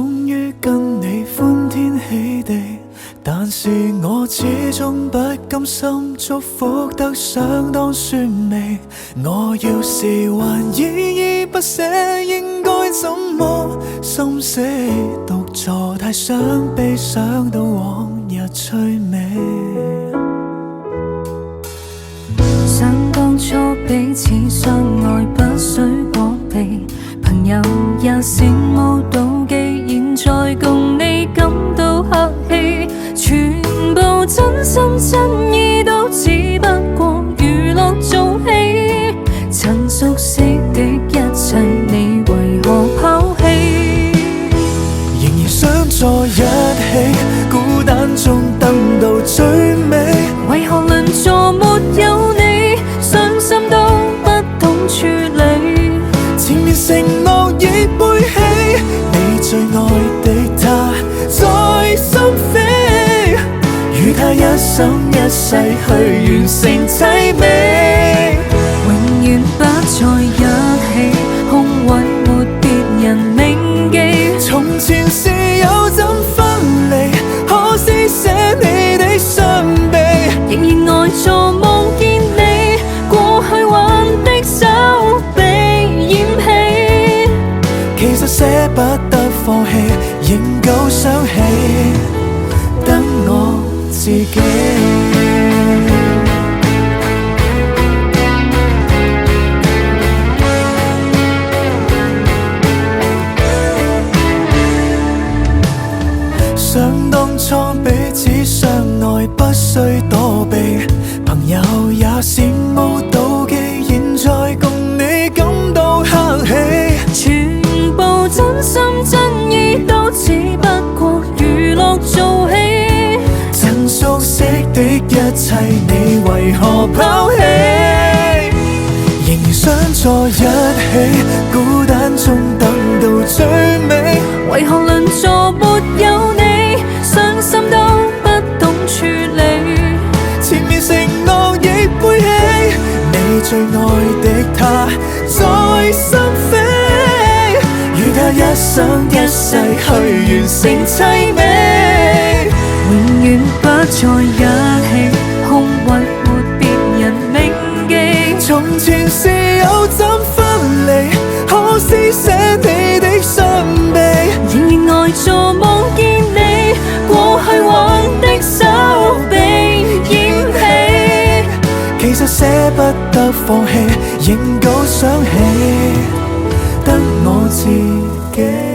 終於跟你歡天喜地，但是我始終不甘心，祝福得相當酸味。我要是還依依不捨，應該怎麼心死？獨坐太傷悲，想到往日趣味。想當初彼此相愛，不需躲避，朋友也羨慕妒忌，現在共你感到客氣，全部真心真意都只不過娛樂做戲，曾熟悉的一切你為何拋棄？仍然想在一起，孤單中等到最尾，為何鄰座沒有你，傷心都不懂處理，前面承諾已背起，你最愛的他在心扉，與他一生一世去完成淒美，永遠不在一起，空位沒別人銘記，從前是有怎分離，可施捨你的傷悲，仍然呆坐望見你過去挽的手被掩棄，其實捨不得放棄，仍舊想起得我自己。想當初彼此相愛，不需躲避，朋友也羨慕妒忌，現在共你感到客氣，全部真心真意都只不過娛樂做戲，曾熟悉的一切你為何拋棄？仍然想在一起，孤單中等到最尾，為何鄰座沒有你，傷心都不懂處理，前面承諾已背起，你最愛的他在心扉，與他一生一世去完成淒美，永遠不在一起，空位沒別人銘記，從前是有怎分離，可施捨你的傷悲，仍然呆坐望見你過去挽的手被掩棄，其實捨不得放棄，仍舊想起得我自己。